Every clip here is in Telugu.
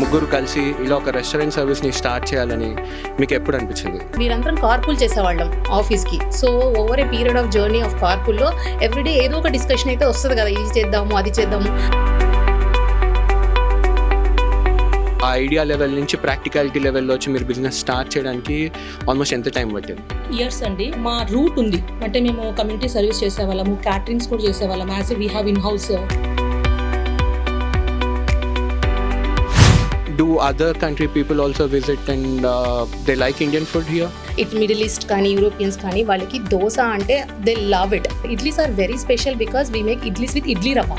ముగ్గురు కలిసి ఇలా ఒక రెస్టారెంట్ సర్వీస్ని స్టార్ట్ చేయాలని మీకు ఎప్పుడు అనిపించింది? మీరందరం కార్పూల్ చేసేవాళ్ళం ఆఫీస్కి. So over a period of journey of కార్పూల్లో ఎవ్రీడే ఏదో ఒక డిస్కషన్ అయితే వస్తుంది కదా, ఇది చేద్దాము అది చేద్దాము. ఆ ఐడియా లెవెల్ నుంచి ప్రాక్టికాలిటీ లెవెల్లో వచ్చి మీరు బిజినెస్ స్టార్ట్ చేయడానికి ఆల్మోస్ట్ ఎంత టైం పట్టింది? ఇయర్స్ అండి. మా రూట్ ఉంది అంటే మేము కమ్యూనిటీ సర్వీస్ చేసేవాళ్ళము, క్యాటరింగ్స్ కూడా చేసేవాళ్ళం. As we have in house. Do other country people also visit and they like Indian food here? It middle east కానీ యూరోపియన్స్ కానీ వాళ్ళకి దోశ అంటే they love it. Idlis are very special because we make idlis with idli rava.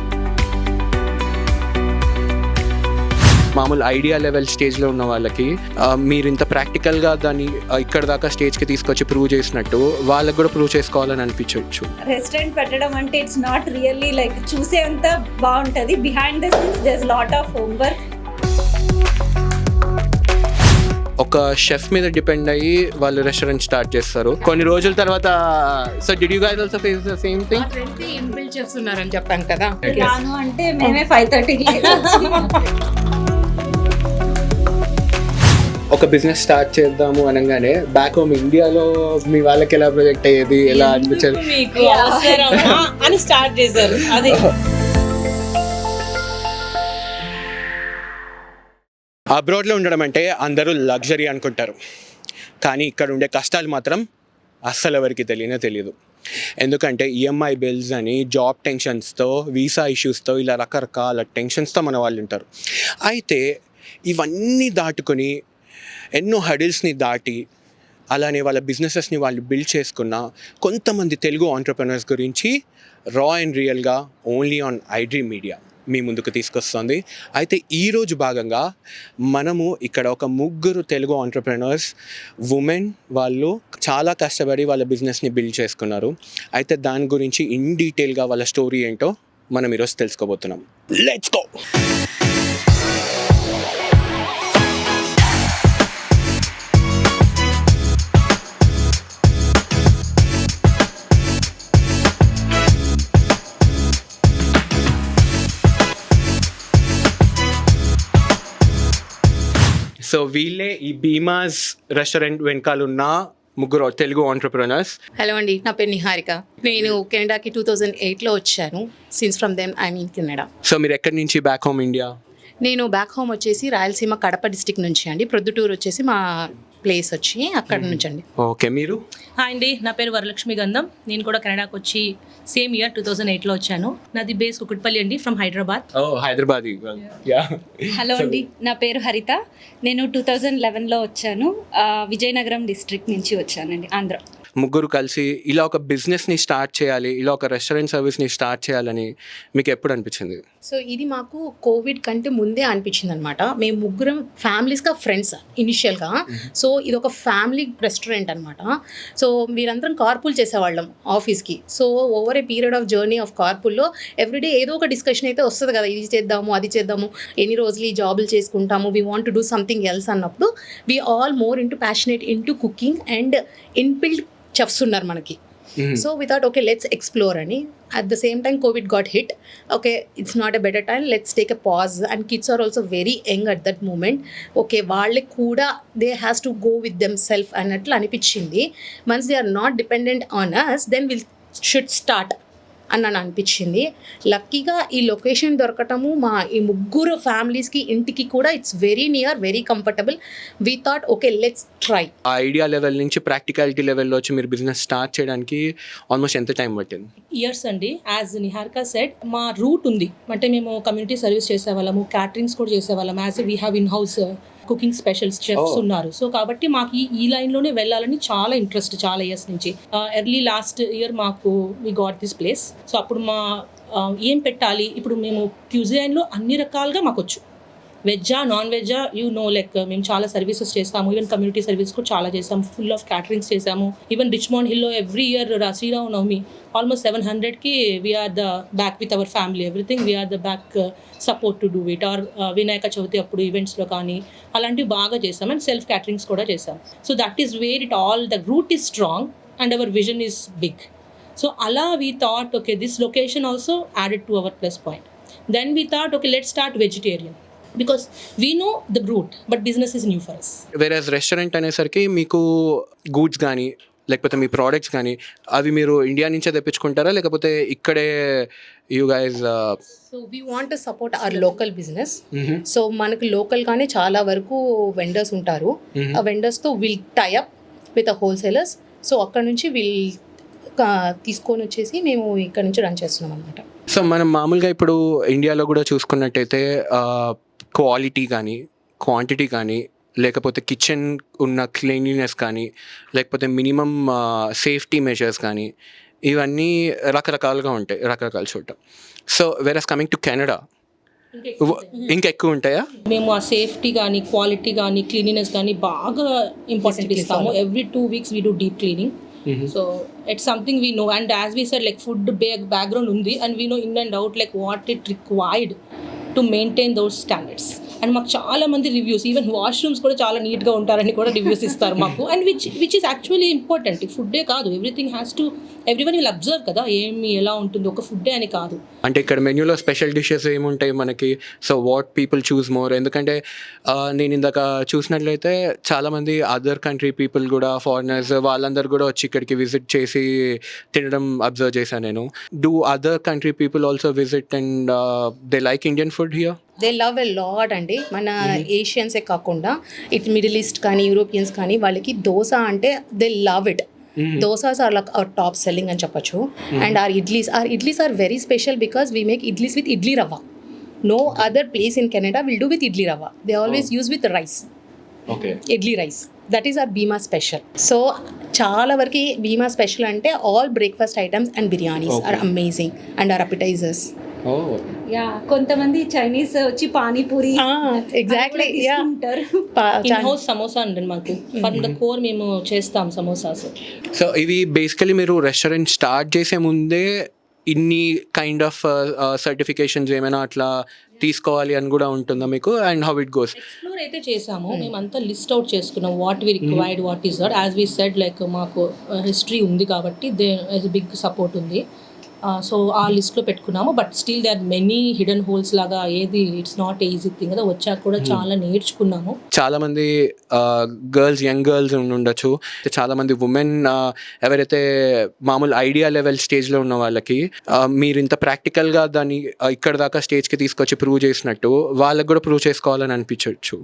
మామూలు ఐడియా లెవెల్ స్టేజ్లో ఉన్న వాళ్ళకి మీరు ఇంత ప్రాక్టికల్గా దాన్ని ఇక్కడ దాకా స్టేజ్కి తీసుకొచ్చి ప్రూవ్ చేసినట్టు వాళ్ళకి కూడా ప్రూవ్ చేసుకోవాలని అనిపించవచ్చు. రెస్టారెంట్ పెట్టడం అంటే ఇట్స్ నాట్ రియల్లీ లైక్ చూసేంత బాగుంటుంది. Behind the scenes there is lot of homework. ఒక షెఫ్ మీద డిపెండ్ అయ్యి వాళ్ళు రెస్టారెంట్ స్టార్ట్ చేస్తారు. కొన్ని రోజుల తర్వాత so did you guys also face the same thing? Inbuilt chefs ఉన్నారని చెప్పాను కదా. రాను అంటే మేమే 5:30కి ఒక బిజినెస్ స్టార్ట్ చేద్దాము అనగానే బ్యాక్ హోమ్ ఇండియాలో మీ వాళ్ళకి ఎలా ప్రొజెక్ట్ అయ్యేది, ఎలా అనిపించేది? మీకు అవసరమా అని స్టార్ట్ చేశారు. అది అబ్రాడ్లో ఉండడం అంటే అందరూ లగ్జరీ అనుకుంటారు, కానీ ఇక్కడ ఉండే కష్టాలు మాత్రం అస్సలు ఎవరికి తెలియదు. ఎందుకంటే ఈఎంఐ బిల్స్ అని, జాబ్ టెన్షన్స్తో, వీసా ఇష్యూస్తో, ఇలా రకరకాల టెన్షన్స్తో మన వాళ్ళు ఉంటారు. అయితే ఇవన్నీ దాటుకొని ఎన్నో హడిల్స్ని దాటి అలానే వాళ్ళ బిజినెసెస్ని వాళ్ళు బిల్డ్ చేసుకున్న కొంతమంది తెలుగు ఆంటర్‌ప్రెన్యూర్స్ గురించి రా అండ్ రియల్గా ఓన్లీ ఆన్ ఐడ్రీమ్ మీడియా మీ ముందుకు తీసుకొస్తుంది. అయితే ఈరోజు భాగంగా మనము ఇక్కడ ఒక ముగ్గురు తెలుగు ఆంటర్‌ప్రెన్యూర్స్ ఉమెన్ వాళ్ళు చాలా కష్టపడి వాళ్ళ బిజినెస్ని బిల్డ్ చేసుకున్నారు. అయితే దాని గురించి ఇన్ డీటెయిల్గా వాళ్ళ స్టోరీ ఏంటో మనం ఈరోజు తెలుసుకోబోతున్నాం. Let's go. సో వీళ్ళే ఈ భీమాస్ రెస్టారెంట్ వెనకాల ఉన్న ముగ్గురు తెలుగు ఆంటర్‌ప్రెన్యూర్స్. హలో అండి, నా పేరు నిహారిక. నేను కెనడాకి 2008లో వచ్చాను. Since from then I mean Canada. So మీరు ఎక్కడి నుంచి బ్యాక్ హోమ్ ఇండియా? నేను బ్యాక్ హోమ్ వచ్చేసి రాయలసీమ కడప డిస్టిక్ నుంచి అండి. ప్రొద్దుటూరు వచ్చేసి మా ప్లేస్ వచ్చి అక్కడ నుంచి అండి. ఓకే, మీరు? హాయ్ అండి, నా పేరు వరలక్ష్మి గంధం. నేను కూడా కెనడాకి వచ్చి సేమ్ ఇయర్ 2008లో వచ్చాను. నాది బేస్ కుకట్పల్లి అండి, from Hyderabad. Hyderabad. Yeah. Hello అండి, నా పేరు హరిత. నేను 2011లో వచ్చాను. విజయనగరం డిస్ట్రిక్ట్ నుంచి వచ్చానండి, ఆంధ్ర. ముగ్గురు కలిసి ఇలా ఒక బిజినెస్ని స్టార్ట్ చేయాలి, ఇలా ఒక రెస్టారెంట్ సర్వీస్ని స్టార్ట్ చేయాలని మీకు ఎప్పుడు అనిపించింది? సో ఇది మాకు కోవిడ్ కంటే ముందే అనిపించింది అనమాట. మేము ముగ్గురం ఫ్యామిలీస్గా ఫ్రెండ్స్ ఇనిషియల్గా. సో ఇది ఒక ఫ్యామిలీ రెస్టారెంట్ అనమాట. సో మీరందరం కార్పూల్ చేసేవాళ్ళం ఆఫీస్కి. So over a period of journey of కార్పూల్లో ఎవ్రీడే ఏదో ఒక డిస్కషన్ అయితే వస్తుంది కదా, ఇది చేద్దాము అది చేద్దాము, ఎన్ని రోజులు ఈ జాబులు చేసుకుంటాము, we want to do something else అన్నప్పుడు we all more into passionate into cooking and inbuilt chefs ఉన్నారు మనకి. So we thought okay let's explore అని. At the same time covid got hit. Okay it's not a better time, let's take a pause. And kids are also very young at that moment. Okay వాళ్ళకి కూడా they has to go with them self అన్నట్లు అనిపించింది. Once they are not dependent on us then will should start అని అనిపించింది. లక్కీగా ఈ లొకేషన్ దొరకటము మా ఈ ముగ్గురు ఫ్యామిలీస్కి ఇంటికి కూడా it's very near, very comfortable. We thought okay let's try. ఆ ఐడియా లెవెల్ నుంచి ప్రాక్టికాలిటీ లెవెల్లో వచ్చి మీరు బిజినెస్ స్టార్ట్ చేయడానికి ఆల్మోస్ట్ ఎంత టైం పట్టింది? ఇయర్స్ అండి. యాజ్ నిహారిక సెడ్, మా రూట్ ఉంది అంటే మేము కమ్యూనిటీ సర్వీస్ చేసేవాళ్ళము, క్యాటరింగ్స్ కూడా చేసేవాళ్ళం. As we have in house cooking specialist chefs ఉన్నారు. సో కాబట్టి మాకు ఈ లైన్లోనే వెళ్ళాలని చాలా ఇంట్రెస్ట్, చాలా ఇయర్స్ నుంచి. ఎర్లీ లాస్ట్ ఇయర్ మాకు we got this place. So అప్పుడు మా ఏం పెట్టాలి, ఇప్పుడు మేము క్యూజిన్లో అన్ని రకాలుగా మాకు వచ్చు. వెజ్జా నాన్ వెజ్జా లైక్ మేము చాలా సర్వీసెస్ చేస్తాము. ఈవెన్ కమ్యూనిటీ సర్వీస్ కూడా చాలా చేసాము. ఫుల్ ఆఫ్ క్యాటరింగ్స్ చేసాము. ఈవెన్ రిచ్మాండ్ హిల్లో ఎవ్రీ ఇయర్ శ్రీరామనవమి ఆల్మోస్ట్ 700కి we're the back with our family everything we're the back support to do it. Or Vinayaka Chavithi అప్పుడు ఈవెంట్స్లో కానీ అలాంటివి బాగా చేసాం. అండ్ సెల్ఫ్ క్యాటరింగ్స్ కూడా చేసాం. So that is where it all the root is strong and our vision is big. So Allah we thought, okay, this location also added to our plus point. Then we thought, okay, let's start vegetarian because we know the route, but business is new for us. Whereas restaurant అనేసరికి మీకు గూడ్స్ కానీ లేకపోతే మీ ప్రోడక్ట్స్ కానీ అవి మీరు ఇండియా నుంచే తెప్పించుకుంటారా లేకపోతే ఇక్కడే you guys so we want to support our local business. So మనకి లోకల్గానే చాలా వరకు వెండర్స్ ఉంటారు. ఆ వెండర్స్తో will tie up with wholesalers. So అక్కడ నుంచి విల్ తీసుకొని వచ్చేసి మేము ఇక్కడ నుంచి రన్ చేస్తున్నాం అనమాట. సో మనం మామూలుగా ఇప్పుడు ఇండియాలో కూడా చూసుకున్నట్టయితే క్వాలిటీ కానీ క్వాంటిటీ కానీ లేకపోతే కిచెన్ ఉన్న క్లీన్లీనెస్ కానీ లేకపోతే మినిమం సేఫ్టీ మెజర్స్ కానీ ఇవన్నీ రకరకాలుగా ఉంటాయి రకరకాల చోట. సో వేరస్ కమింగ్ టు కెనడా ఇంకా ఎక్కువ ఉంటాయా? మేము ఆ సేఫ్టీ కానీ క్వాలిటీ కానీ క్లీనినెస్ కానీ బాగా ఇంపార్టెంట్ ఇస్తాము. Every 2 weeks we do deep cleaning. So it's something we know, and as we said, like food background undi, and we know in and out like what it required to maintain those standards. And మాకు చాలా మంది రివ్యూస్ ఈవెన్ వాష్రూమ్స్ కూడా చాలా నీట్గా ఉంటారని కూడా రివ్యూస్ ఇస్తారు మాకు. And which is actually important. ఫుడ్డే కాదు, everything has to everyone will observe కదా ఏమి ఎలా ఉంటుంది, ఒక ఫుడ్డే అని కాదు. అంటే ఇక్కడ మెన్యూలో స్పెషల్ డిషెస్ ఏముంటాయి మనకి? So what people choose more? ఎందుకంటే నేను ఇందాక చూసినట్లయితే చాలామంది అదర్ కంట్రీ పీపుల్ కూడా ఫారినర్స్ వాళ్ళందరూ కూడా వచ్చి ఇక్కడికి విజిట్ చేసి తినడం అబ్జర్వ్ చేశాను నేను. Do other country people also visit and they like Indian food here? They love a lot అండి. మన ఏషియన్సే కాకుండా ఇట్ మిడిల్ ఈస్ట్ కానీ యూరోపియన్స్ కానీ వాళ్ళకి దోశ అంటే they love it. Dosas are like our top selling అని చెప్పొచ్చు. And are idlis are very special because we make idlis with idli rava. No other place in Canada will do with idli rava. They always use with rice, idli rice. That is are Bheema special. So చాలా వరకు బీమా స్పెషల్ అంటే all breakfast items and biryanis are amazing and are appetizers. Yeah కొంతమంది చైనీస్ వచ్చి panipuri exactly in house samosa అండి మాకు. ఫ్రమ్ ద కోర్ మేము చేస్తాం సమోసాస్. సో ఇవి బేసికలీ మీరు రెస్టారెంట్ స్టార్ట్ చేసే ముందే ఇన్ని కైండ్ ఆఫ్ సర్టిఫికేషన్స్ ఏమైనా అట్లా తీసుకోవాలి అని కూడా ఉంటుందా మీకు? And how it goes? Explore అయితే చేసాము మేము, అంతా లిస్ట్ అవుట్ చేసుకున్నాం what we required, what is that. As we said like మాకు హిస్టరీ ఉంది కాబట్టి దే బిగ్ సపోర్ట్ ఉంది. సో ఆ లిస్ట్లో పెట్టుకున్నాము. But still they are many hidden holes లాగా. ఏది ఇట్స్ నాట్ ఈజీ థింగ్ కదా, వచ్చాక కూడా చాలా నేర్చుకున్నాము. చాలా మంది గర్ల్స్, యంగ్ గర్ల్స్ ఉండొచ్చు, చాలా మంది ఉమెన్ ఎవరైతే మామూలు ఐడియా లెవెల్ స్టేజ్లో ఉన్న వాళ్ళకి మీరు ఇంత ప్రాక్టికల్గా దాన్ని ఇక్కడ దాకా స్టేజ్కి తీసుకొచ్చి ప్రూవ్ చేసినట్టు వాళ్ళకి కూడా ప్రూవ్ చేసుకోవాలని అనిపించవచ్చు.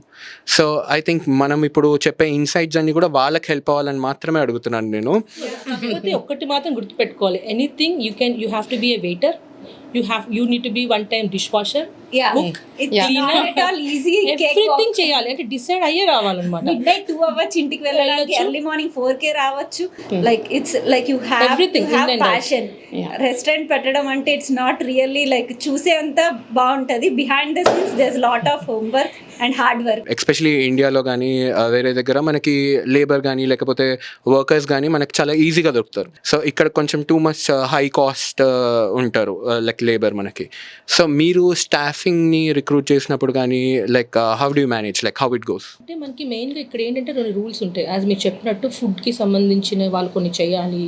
సో ఐ థింక్ మనం ఇప్పుడు చెప్పే ఇన్సైట్స్ అన్ని కూడా వాళ్ళకి హెల్ప్ అవ్వాలని మాత్రమే అడుగుతున్నాను నేను. కాకపోతే ఒక్కటి మాత్రం గుర్తుపెట్టుకోవాలి, anything you have to be a waiter, you need to be one time dishwasher, cook, cleaner, it all easy. everything చేయాలి. అంటే డిసైడ్ అయ్యే రావాలన్నమాట. midnight 2 అవ్వచ్చు, ఇంటికి వెళ్ళడానికి ఎర్లీ మార్నింగ్ 4k రావచ్చు. Like it's like you have Everything, to have in and out. Passion. Restaurant పెట్టడం అంటే ఇట్స్ నాట్ రియల్లీ లైక్ చూసేంత బాగుంటుంది. Behind the scenes there is lot of home work and hard work. Especially ఇండియాలో కానీ వేరే దగ్గర మనకి లేబర్ కానీ లేకపోతే వర్కర్స్ కానీ మనకి చాలా ఈజీగా దొరుకుతారు. సో ఇక్కడ కొంచెం టూ మచ్ హై కాస్ట్ ఉంటారు లైక్ లేబర్ మనకి. సో మీరు స్టాఫింగ్ని రిక్రూట్ చేసినప్పుడు కానీ like how do you manage, like how it goes? అంటే మనకి మెయిన్గా ఇక్కడ ఏంటంటే 2 రూల్స్ ఉంటాయి. యాజ్ మీరు చెప్పినట్టు ఫుడ్కి సంబంధించిన వాళ్ళు కొన్ని చేయాలి,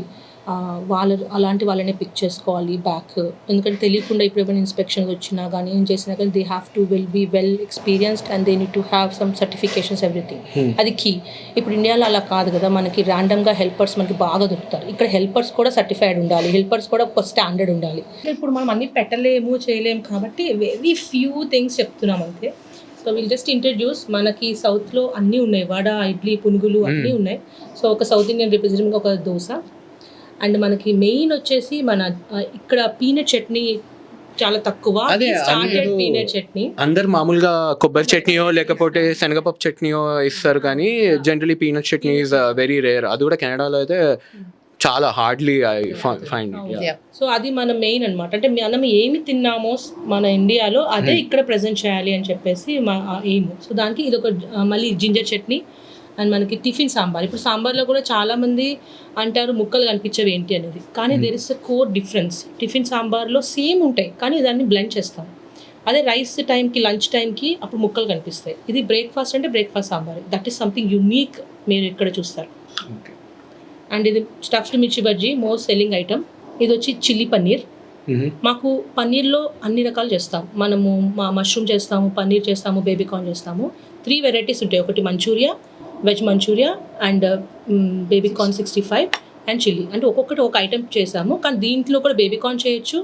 అలాంటి వాళ్ళనే పిక్ చేసుకోవాలి బ్యాక్. ఎందుకంటే తెలియకుండా ఇప్పుడు ఏమైనా ఇన్స్పెక్షన్స్ వచ్చినా కానీ ఏం చేసినా కానీ they have to be well experienced and they need to have some certifications everything. అది కీ. ఇప్పుడు ఇండియాలో అలా కాదు కదా, మనకి ర్యాండమ్గా హెల్పర్స్ మనకి బాగా దొరుకుతారు. ఇక్కడ హెల్పర్స్ కూడా సర్టిఫైడ్ ఉండాలి, హెల్పర్స్ కూడా ఒక స్టాండర్డ్ ఉండాలి. ఇప్పుడు మనం అన్ని పెట్టలేము చేయలేము కాబట్టి వెరీ ఫ్యూ థింగ్స్ చెప్తున్నాం అంతే. So will just introduce. మనకి సౌత్లో అన్నీ ఉన్నాయి, వడ, ఇడ్లీ, పునుగులు అన్నీ ఉన్నాయి. సో ఒక సౌత్ ఇండియన్ రిప్రజెంటేటివ్గా ఒక దోశ. అండ్ మనకి మెయిన్ వచ్చేసి మన ఇక్కడ పీనట్ చట్నీ చాలా తక్కువ. Started peanut chutney. అందరు మామూలుగా కొబ్బరి చట్నీయో లేకపోతే శనగపప్పు చట్నీయో ఇస్తారు కానీ generally peanut chutney is very rare. అది కూడా కెనడాలో అయితే చాలా hardly I find Yeah. So అది మన మెయిన్ అనమాట. అంటే మనం ఏమి తిన్నామో మన ఇండియాలో అదే ఇక్కడ ప్రజెంట్ చేయాలి అని చెప్పేసి మా ఎయిమ్. సో దానికి ఇది ఒక మళ్ళీ జింజర్ చట్నీ అండ్ మనకి టిఫిన్ సాంబార్. ఇప్పుడు సాంబార్లో కూడా చాలామంది అంటారు ముక్కలు కనిపించవి ఏంటి అనేది, కానీ there is a core difference. Tiffin సాంబార్లో సేమ్ ఉంటాయి కానీ దాన్ని బ్లెండ్ చేస్తాం. అదే రైస్ టైంకి లంచ్ టైంకి అప్పుడు ముక్కలు కనిపిస్తాయి. ఇది బ్రేక్ఫాస్ట్ అంటే breakfast sambar. That is something unique మీరు ఇక్కడ చూస్తారు. అండ్ ఇది స్టఫ్డ్ మిర్చి బజ్జీ, మోస్ట్ సెల్లింగ్ ఐటమ్. ఇది వచ్చి చిల్లీ పన్నీర్. మాకు పన్నీర్లో అన్ని రకాలు చేస్తాం. మనము మష్రూమ్ చేస్తాము, పన్నీర్ చేస్తాము, బేబీకార్న్ చేస్తాము. 3 వెరైటీస్ ఉంటాయి. ఒకటి Manchuria, veg Manchuria and baby corn 65 and chilli. అంటే ఒక్కొక్కటి ఒక ఐటెం చేసాము, కానీ దీంట్లో కూడా బేబీకార్న్ చేయొచ్చు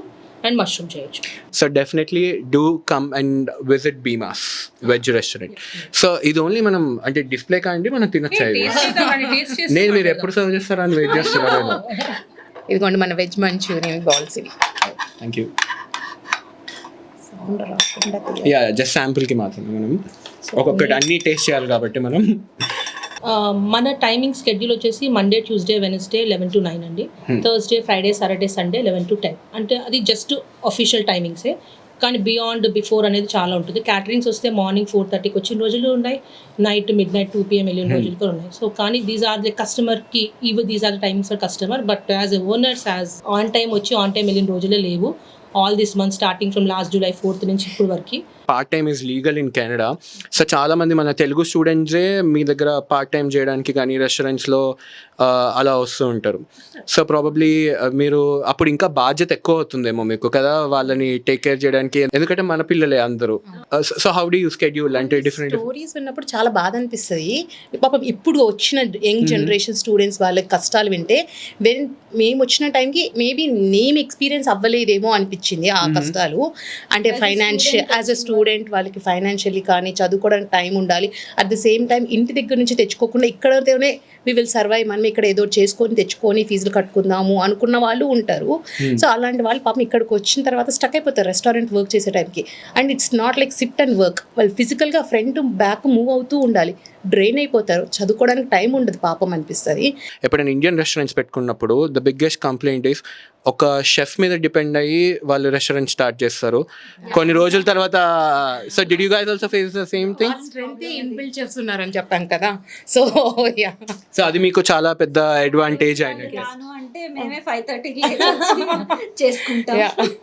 అండ్ మష్రూమ్ చేయొచ్చు. So definitely do come and visit బీమాస్ veg restaurant. So ఇది ఓన్లీ మనం అంటే డిస్ప్లే కాండి మనం తినొచ్చు. నేను మీరు ఎప్పుడు సర్వ్ చేస్తారా అని వెయిట్ చేస్తున్నాను. ఇదిగోండి మన వెజ్ మంచూరియన్ బాల్స్ ఇవి. Thank you. యా జస్ట్ శాంపుల్కి మాత్రమే మనం ఒక్కొక్కటి అన్నీ టేస్ట్ చేయాలి కాబట్టి మనం. మన టైమింగ్ షెడ్యూల్ వచ్చేసి మండే, ట్యూస్డే, వెనస్డే 11 to 9 అండి. Thursday, Friday, Saturday, Sunday 11 to 10. అంటే అది జస్ట్ అఫీషియల్ టైమింగ్సే, కానీ బిఫోర్ అనేది చాలా ఉంటుంది. క్యాటరింగ్స్ వస్తే మార్నింగ్ 4:30కి వచ్చిన రోజులు ఉన్నాయి, నైట్ midnight 2 PM వెళ్ళిన రోజులు కూడా ఉన్నాయి. సో కానీ దీస్ ఆర్ ది కస్టమర్కి these are the timings for customer. But as a owners as on time వచ్చి ఆన్ టైం వెళ్ళిన రోజులే లేవు. All this month starting from last July 4th నుంచి ఇప్పుడు వరకు. Part time is legal in Canada. So చాలామంది మన తెలుగు స్టూడెంట్సే మీ దగ్గర పార్ట్ టైం చేయడానికి కానీ రెస్టారెంట్స్లో అలా వస్తూ ఉంటారు. సో ప్రాబబ్లీ మీరు అప్పుడు ఇంకా బాధ్యత ఎక్కువ అవుతుందేమో మీకు కదా వాళ్ళని టేక్ కేర్ చేయడానికి, ఎందుకంటే మన పిల్లలే అందరూ. So how do you schedule అంటే డిఫరెంట్ స్టోరీస్ విన్నప్పుడు చాలా బాధ అనిపిస్తుంది. పాపం ఇప్పుడు వచ్చిన యంగ్ జనరేషన్ స్టూడెంట్స్ వాళ్ళకి కష్టాలు వింటే మేము వచ్చిన టైంకి మేబీ నేమ్ ఎక్స్పీరియన్స్ అవ్వలేదేమో అనిపించింది ఆ కష్టాలు. అంటే ఫైనాన్షియల్ యాజ్ అ స్టూడెంట్ వాళ్ళకి ఫైనాన్షియల్లీ కానీ చదువుకోవడానికి టైం ఉండాలి. అట్ ద సేమ్ టైం ఇంటి దగ్గర నుంచి తెచ్చుకోకుండా ఇక్కడతోనే వి విల్ సర్వైవ్, మనం ఇక్కడ ఏదో చేసుకొని తెచ్చుకొని ఫీజులు కట్టుకుందాము అనుకున్న వాళ్ళు ఉంటారు. సో అలాంటి వాళ్ళు పాపం ఇక్కడికి వచ్చిన తర్వాత స్టక్ అయిపోతారు రెస్టారెంట్ వర్క్ చేసే టైంకి. And it's not like SIT and work, వాళ్ళు ఫిజికల్గా ఫ్రంట్ బ్యాక్ మూవ్ అవుతూ ఉండాలి. డ్రైన్ అయిపోతారు, చదువుకోవడానికి టైం ఉండదు పాపం అనిపిస్తుంది. ఎప్పుడైనా ఇండియన్ రెస్టారెంట్స్ పెట్టుకున్నప్పుడు ద బిగ్గెస్ట్ కంప్లైంట్ ఈస్ ఒక షెఫ్ మీద డిపెండ్ అయ్యి వాళ్ళు రెస్టారెంట్ స్టార్ట్ చేస్తారు. కొన్ని రోజుల తర్వాత so did you guys also face the same thing? Strength inbuilt చేస్తున్నారని చెప్పాను కదా. సో యా, సో అది మీకు చాలా పెద్ద అడ్వాంటేజ్ అయినట్టు. అంటే మేమే 5:30కి చేసుకుంటాం.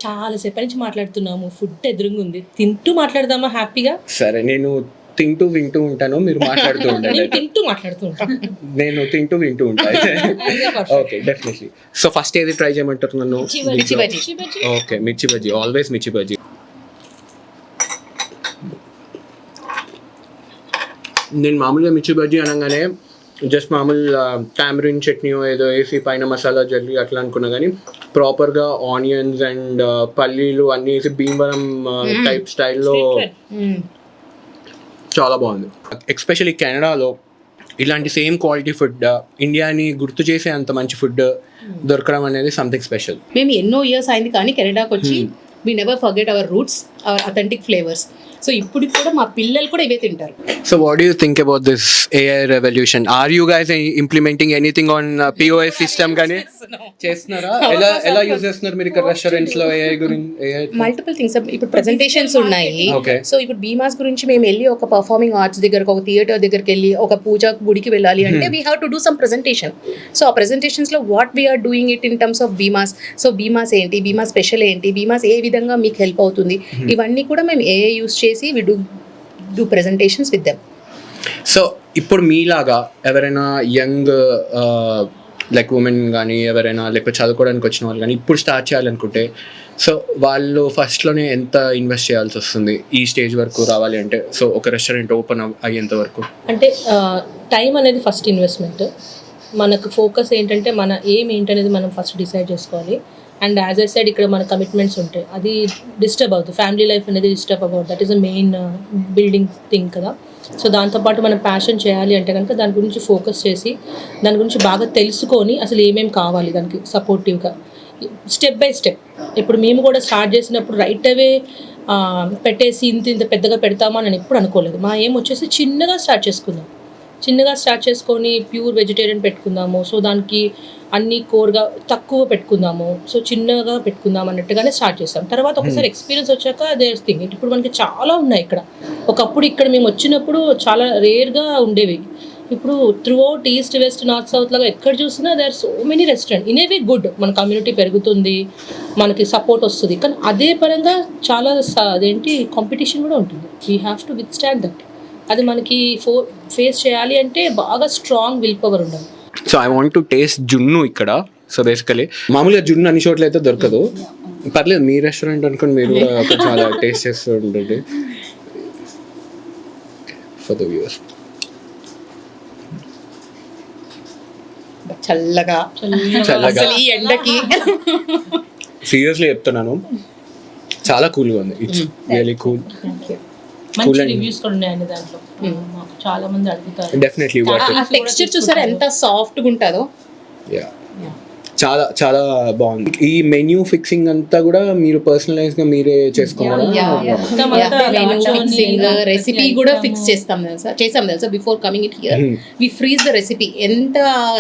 చాలా సేపటి నుంచి మాట్లాడుతున్నాము, ఫుడ్ ఎదురుగా ఉంది, తింటూ మాట్లాడదామా హ్యాపీగా? సరే, నేను తింటూ వింటూ ఉంటాను, మీరు మాట్లాడుతూ ఉండండి. నేను తింటూ మాట్లాడుతూ ఉంటాను. నేను తింటూ వింటూ ఉంటాను. Okay, definitely. సో ఫస్ట్ ఏది ట్రై చేయమంటారు నన్ను? మిర్చి బజ్జీ. ఓకే, మిర్చి బజ్జీ, ఆల్వేస్ మిర్చి బజ్జీ. నేను మామూలుగా మిర్చి బజ్జీ అనగానే జస్ట్ మామూలు టామరిన్ చట్నీ ఏదో వేసి పైన మసాలా జల్లి అట్లా అనుకున్నా, కానీ ప్రాపర్గా ఆనియన్స్ అండ్ పల్లీలు అన్నీ వేసి భీమవరం టైప్ స్టైల్లో చాలా బాగుంది. ఎస్పెషల్లీ కెనడాలో ఇలాంటి సేమ్ క్వాలిటీ ఫుడ్, ఇండియాని గుర్తు చేసే అంత మంచి ఫుడ్ దొరకడం అనేది సంథింగ్ స్పెషల్. మేము ఎన్నో ఇయర్స్ అయింది కానీ కెనడాకి వచ్చి we never forget our roots, our authentic flavors. So ఇప్పుడు కూడా మా పిల్లలు కూడా ఇవే తింటారు. So what do you think about this AI revolution? Are you guys implementing anything on POS system కానీ చేస్తున్నారా? ఎలా యూజ్ చేస్తున్నారు మీరు ఇక్కడ రెస్టారెంట్స్ లో AI గురించి? Multiple things. ఇప్పుడు ప్రెజెంటేషన్స్ ఉన్నాయి. Okay. సో ఇప్పుడు బీమాస్ గురించి మేము వెళ్ళి ఒక పర్ఫార్మింగ్ ఆర్ట్స్ దగ్గరకు, ఒక థియేటర్ దగ్గరికి వెళ్ళి, ఒక పూజ గుడికి వెళ్ళాలి అంటే we have to do some presentation. So ఆ ప్రెజెంటేషన్స్లో what we're doing it in terms of Bheemas. So Bheemas ఏంటి, బీమా స్పెషల్ ఏంటి, బీమాస్ ఏ విధంగా మీకు హెల్ప్ అవుతుంది, ఇవన్నీ కూడా మేము AI యూస్ చేసి we do presentations with them. So ఇప్పుడు మీలాగా ఎవరైనా యంగ్ లైక్ ఉమెన్ కానీ ఎవరైనా లేకపోతే చదువుకోవడానికి వచ్చిన వాళ్ళు కానీ ఇప్పుడు స్టార్ట్ చేయాలనుకుంటే, సో వాళ్ళు ఫస్ట్లోనే ఎంత ఇన్వెస్ట్ చేయాల్సి వస్తుంది ఈ స్టేజ్ వరకు రావాలి అంటే? సో ఒక రెస్టారెంట్ ఓపెన్ అయ్యేంత వరకు అంటే టైం అనేది ఫస్ట్ ఇన్వెస్ట్మెంట్. మనకు ఫోకస్ ఏంటంటే మన ఎయిమ్ ఏంటనేది మనం ఫస్ట్ డిసైడ్ చేసుకోవాలి. అండ్ యాజ్ ఐ సైడ్ ఇక్కడ మన కమిట్మెంట్స్ ఉంటాయి, అది డిస్టర్బ్ అవుతుంది. ఫ్యామిలీ లైఫ్ అనేది డిస్టర్బ్ అవ్వదు. That is a main building thing కదా. సో దాంతోపాటు మనం ప్యాషన్ చేయాలి అంటే కనుక దాని గురించి ఫోకస్ చేసి దాని గురించి బాగా తెలుసుకొని అసలు ఏమేమి కావాలి దానికి సపోర్టివ్గా స్టెప్ బై స్టెప్. ఇప్పుడు మేము కూడా స్టార్ట్ చేసినప్పుడు రైట్ అవే పెట్టేసి ఇంత పెద్దగా పెడతామా అని ఎప్పుడు అనుకోలేదు. మా ఏం వచ్చేసి చిన్నగా స్టార్ట్ చేసుకుందాం, చిన్నగా స్టార్ట్ చేసుకొని ప్యూర్ వెజిటేరియన్ పెట్టుకుందాము, సో దానికి అన్ని కోర్గా తక్కువ పెట్టుకుందాము, సో చిన్నగా పెట్టుకుందాం అన్నట్టుగానే స్టార్ట్ చేస్తాం. తర్వాత ఒకసారి ఎక్స్పీరియన్స్ వచ్చాక దేర్ థింగ్ ఇప్పుడు మనకి చాలా ఉన్నాయి ఇక్కడ. ఒకప్పుడు ఇక్కడ మేము వచ్చినప్పుడు చాలా రేర్గా ఉండేవి. ఇప్పుడు throughout east west north south లాగా ఎక్కడ చూసినా they are so many restaurant. In a way good, మన కమ్యూనిటీ పెరుగుతుంది, మనకి సపోర్ట్ వస్తుంది. కానీ అదే పరంగా చాలా అదేంటి కాంపిటీషన్ కూడా ఉంటుంది. We have to with stand that. అది మనకి ఫేస్ చేయాలి అంటే బాగా స్ట్రాంగ్ విల్ పవర్ ఉండాలి. So I want to taste జున్ను ఇక్కడ. సో బేసికలీ మామూలుగా జున్ను అన్ని చోట్ల అయితే దొరకదు. పర్లేదు, మీ రెస్టారెంట్ అనుకుని మీరు కూడా కొంచెం అలా టేస్ట్ చేస్తూ ఉండండి ఫర్ ద వ్యూవర్స్. చల్లగా చల్లగా అసలు ఈ ఎండకి సీరియస్లీ చెప్తున్నాను, చాలా కూల్గా ఉంది. It's really cool. మంచి రివ్యూస్ కూడా ఉన్నాయండి దాంట్లో. మాకు చాలా మంది అడుగుతారు. డెఫినెట్లీ ఆ టెక్స్చర్ చూసారా ఎంత సాఫ్ట్గా ఉంటుందో. చాలా చాలా బాగుంది. ఈ మెన్యూ ఫిక్సింగ్ అంతా కూడా మీరు పర్సనలైజ్ గా మీరే చేసుకోవాలి. రెసిపీ కూడా ఫిక్స్ చేస్తాం తెలుసా before coming it here. We freeze the recipe. ఎంత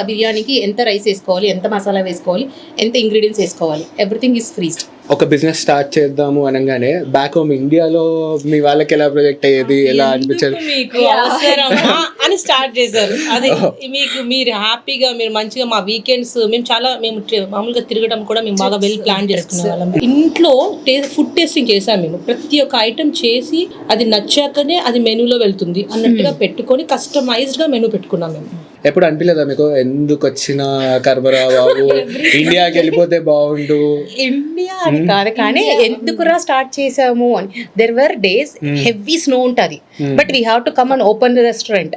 బిర్యానీకి ఎంత రైస్ వేసుకోవాలి, ఎంత మసాలా వేసుకోవాలి, ఎంత ఇంగ్రీడియంట్స్ వేసుకోవాలి, ఎవ్రీథింగ్ ఈస్ ఫ్రీజ్డ్. ఒక బిజినెస్ స్టార్ట్ చేద్దాము అనగానే బ్యాక్ హోమ్ ఇండియాలో మీ వాళ్ళకి ఎలా ప్రొజెక్ట్ అయ్యేది, ఎలా అనిపించేది? మీకు అవసరమా అని స్టార్ట్ చేశారు. అది మీకు మీరు హ్యాపీగా మీరు మంచిగా మా వీకెండ్స్ మేము మామూలుగా తిరగడం కూడా మేము బాగా వెల్ ప్లాన్ చేసుకునే వాళ్ళం. ఇంట్లో ఫుడ్ టేస్టింగ్ చేసాం మేము. ప్రతి ఒక్క ఐటమ్ చేసి అది నచ్చాకనే అది మెనూలో వెళ్తుంది అన్నట్టుగా పెట్టుకొని కస్టమైజ్డ్ గా మెనూ పెట్టుకున్నాం మేము. ఎప్పుడు అనిపించలేదా మీకు ఎందుకు వచ్చిన కర్బరా బాబు, ఇండియాకి వెళ్ళిపోతే బాగుండు? ఇండియా అని కాదు కానీ ఎందుకురా స్టార్ట్ చేసాము అని. There were days heavy snow ఉంటుంది, but we have to come and open restaurant.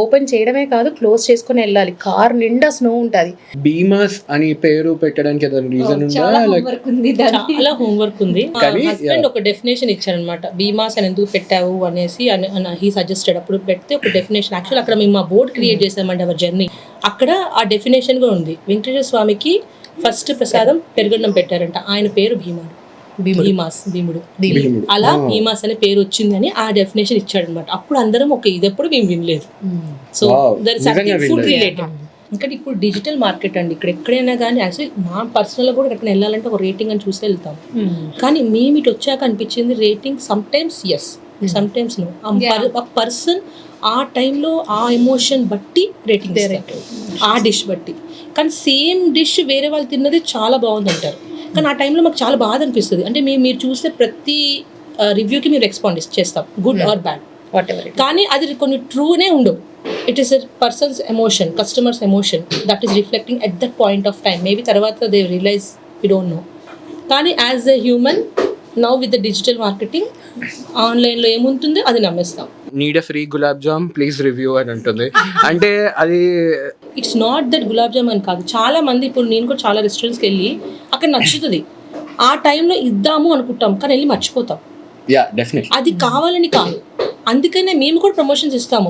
Open చేయడమే కాదు, క్లోజ్ చేసుకుని వెళ్ళాలి. కార్ నిండా స్నో ఉంటుంది. బీమాస్ అని పేరు పెట్టడానికి ఏదైనా రీజన్ ఉందా? చాలా హోంవర్క్ ఉంది. హస్బెండ్ ఒక డెఫినేషన్ ఇచ్చారనమాట, బీమాస్ అని ఎందుకు పెట్టావు అనేసి. He suggested. అప్పుడు పెడితే ఒక డెఫినేషన్. యాక్చువల్ అక్కడ మేము మా బోర్డ్ క్రియేట్ చేసామంటే అవర్ జర్నీ, అక్కడ ఆ డెఫినేషన్ కూడా ఉంది. వెంకటేశ్వర స్వామికి ఫస్ట్ ప్రసాదం పెరుగన్నం పెట్టారంట. ఆయన పేరు భీముడు. అలా భీమాస్ అనే పేరు వచ్చిందని ఆ డెఫినేషన్ ఇచ్చాడనమాట. అప్పుడు అందరం ఇది ఎప్పుడు మేము వినలేదు. So there food related. ఇంకా ఇప్పుడు డిజిటల్ మార్కెట్ అండి. ఇక్కడ ఎక్కడైనా కానీ యాక్చువల్లీ మా పర్సనల్గా కూడా ఎక్కడ వెళ్ళాలంటే ఒక రేటింగ్ అని చూసి వెళ్తాం. కానీ మేము ఇటు వచ్చాక అనిపించింది rating sometimes yes, sometimes no. ఆ పర్సన్ ఆ టైంలో ఆ ఎమోషన్ బట్టి రేటింగ్ ఇస్తారు, ఆ డిష్ బట్టి. కానీ సేమ్ డిష్ వేరే వాళ్ళు తిన్నది చాలా బాగుంది అంటారు. కానీ ఆ టైంలో మాకు చాలా బాధ అనిపిస్తుంది. అంటే మీరు చూస్తే ప్రతి రివ్యూకి మేము రెస్పాండ్ చేస్తాం, good or bad whatever. కానీ అది కొన్ని ట్రూనే ఉండవు. It is a person's emotion, customers emotion that is reflecting at that point of time. Maybe తర్వాత they realize we don't know. కానీ as a human now with the digital marketing ఆన్లైన్లో ఏముంటుందో అది నమ్మేస్తాం. Need a free gulab jamun please review అని ఉంటుంది. అంటే అది it's not that gulab jamun అని కాదు. చాలా మంది ఇప్పుడు నేను కూడా చాలా రెస్టారెంట్స్కి వెళ్ళి అక్కడ నచ్చుతుంది, ఆ టైంలో ఇద్దాము అనుకుంటాం కానీ వెళ్ళి మర్చిపోతాం. అది కావాలని కాదు, అందుకనే మేము కూడా ప్రమోషన్స్ ఇస్తాము.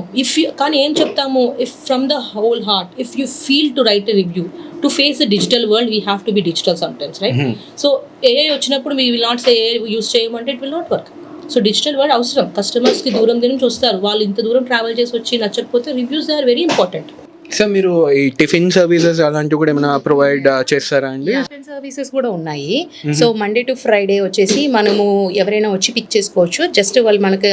కానీ ఏం చెప్తాము, if from the whole heart if you feel to write a review to face the digital world we have to be digital sometimes, right? So AI వచ్చినప్పుడు we will not say AI use చేయమంటే it will not work. So digital word అవసరం. కస్టమర్స్కి దూరం నుంచి వస్తారు, వాళ్ళు ఇంత దూరం ట్రావెల్ చేసి వచ్చి నచ్చకపోతే reviews are very important. Sir మీరు ఈ టిఫిన్ సర్వీసెస్ అలాంటివి కూడా ఏమైనా ప్రొవైడ్ చేస్తారా అండి? టిఫిన్ సర్వీసెస్ కూడా ఉన్నాయి. సో మండే టు ఫ్రైడే వచ్చేసి మనము ఎవరైనా వచ్చి పిక్ చేసుకోవచ్చు. జస్ట్ వాళ్ళు మనకి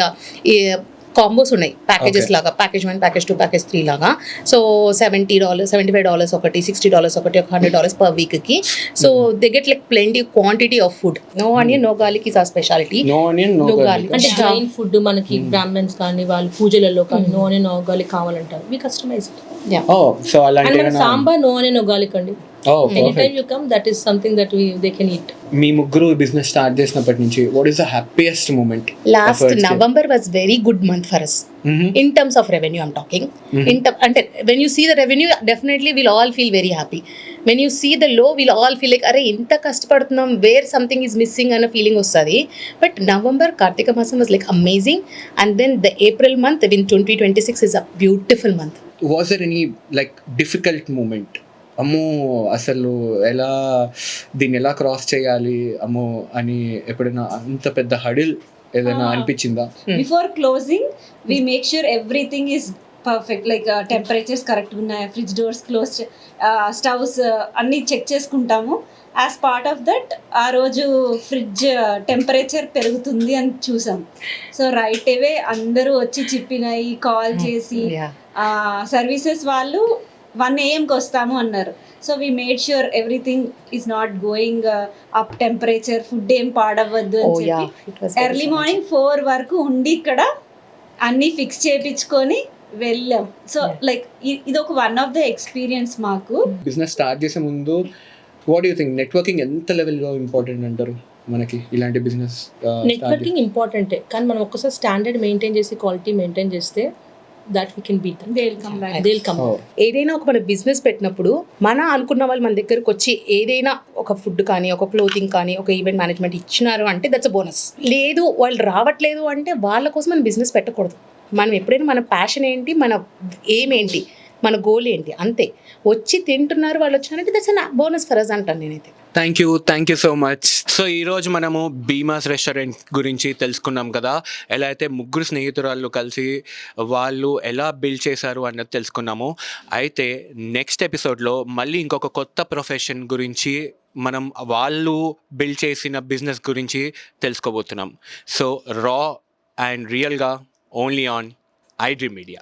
కాంబోస్ ఉన్నాయి, ప్యాకేజెస్ లాగా, ప్యాకేజ్ 1, ప్యాకేజ్ 2, ప్యాకేజ్ 3 లాగా. సో $70, $75 ఒకటి, $60 ఒకటి, $100 పర్ వీక్కి. So they get like plenty quantity of food. No onion no garlic is a speciality. No onion no garlic అంటే జైన్ ఫుడ్ మనకి బ్రాహ్మణ్స్ కానీ వాళ్ళు పూజలలో కానీ నో ఆనియన్ నో గార్లిక్ కావాలంటారు. వి కస్టమైజ్. సో అలాంటి sambar no onion no garlic అండి. Anytime you come, that is something that they can eat. మీ ముగ్గురు బిజినెస్ స్టార్ట్ చేసినప్పటి నుంచి what is the happiest moment? Last November was very good month for us. In terms of revenue I'm talking. And when you see the revenue, definitely we'll all feel very happy. When you see the low, we'll all feel like, arey inta kashtapadutunnam, where something is missing ana feeling ostadi. But November Kartika Masam was like amazing, and then the April month in 2026 is a beautiful month. Was there any like difficult moment? అమ్మో అసలు ఎలా దీన్ని ఎలా క్రాస్ చేయాలి అమ్మో అని ఎప్పుడైనా అంత పెద్ద హడిల్ ఏదైనా అనిపించిందా? Before closing we make sure everything is perfect, like temperatures కరెక్ట్గా ఉన్నాయా, ఫ్రిడ్జ్ డోర్స్ క్లోజ్, స్టవ్స్ అన్నీ చెక్ చేసుకుంటాము. యాజ్ పార్ట్ ఆఫ్ దట్ ఆ రోజు ఫ్రిడ్జ్ టెంపరేచర్ పెరుగుతుంది అని చూసాం. సో రైట్ అవే అందరూ వచ్చి చెప్పినాయి, కాల్ చేసి సర్వీసెస్ వాళ్ళు 1 AM వస్తాము అన్నారు. So we made sure everything is not going up temperature, food ఏం పాడవద్దు అని చెప్పి ఎర్లీ మార్నింగ్ 4 వరకు ఉండి ఇక్కడ అన్నీ ఫిక్స్ చేయించుకొని వెళ్ళాం. సో లైక్ ఇది ఒక వన్ ఆఫ్ ద ఎక్స్పీరియన్స్ మాకు. బిజినెస్ స్టార్ట్ చేసే ముందు వాట్ యూ థింక్ నెట్వర్కింగ్ ఎంత లెవెల్గా ఇంపార్టెంట్ అంటారు మనకి ఇలాంటి బిజినెస్? నెట్వర్కింగ్ ఇంపార్టెంటే, కానీ మనం ఒక్కసారి స్టాండర్డ్ మెయింటైన్ చేసి క్వాలిటీ మెయింటైన్ చేస్తే దట్ వీ కెన్ బీట్ దిల్ కమ్. ఏదైనా ఒక మన బిజినెస్ పెట్టినప్పుడు మన అనుకున్న వాళ్ళు మన దగ్గరకు వచ్చి ఏదైనా ఒక ఫుడ్ కానీ, ఒక క్లోతింగ్ కానీ, ఒక ఈవెంట్ మేనేజ్మెంట్ ఇచ్చినారు అంటే దట్స్ అ బోనస్. లేదు వాళ్ళు రావట్లేదు అంటే వాళ్ళ కోసం మనం బిజినెస్ పెట్టకూడదు. మనం ఎప్పుడైనా మన ప్యాషన్ ఏంటి, మన ఎయిమ్ ఏంటి, మన గోల్ ఏంటి, అంతే. వచ్చి తింటున్నారు వాళ్ళు వచ్చినారంటే that's a bonus for us అంటాను నేనైతే. Thank you so much. So ఈరోజు మనము భీమాస్ రెస్టారెంట్ గురించి తెలుసుకున్నాం కదా. ఎలా అయితే ముగ్గురు స్నేహితురాళ్ళు కలిసి వాళ్ళు ఎలా బిల్డ్ చేశారు అన్నది తెలుసుకున్నాము. అయితే నెక్స్ట్ ఎపిసోడ్లో మళ్ళీ ఇంకొక కొత్త ప్రొఫెషన్ గురించి మనం వాళ్ళు బిల్డ్ చేసిన బిజినెస్ గురించి తెలుసుకోబోతున్నాం. సో రా అండ్ రియల్గా ఓన్లీ ఆన్ iDream Media.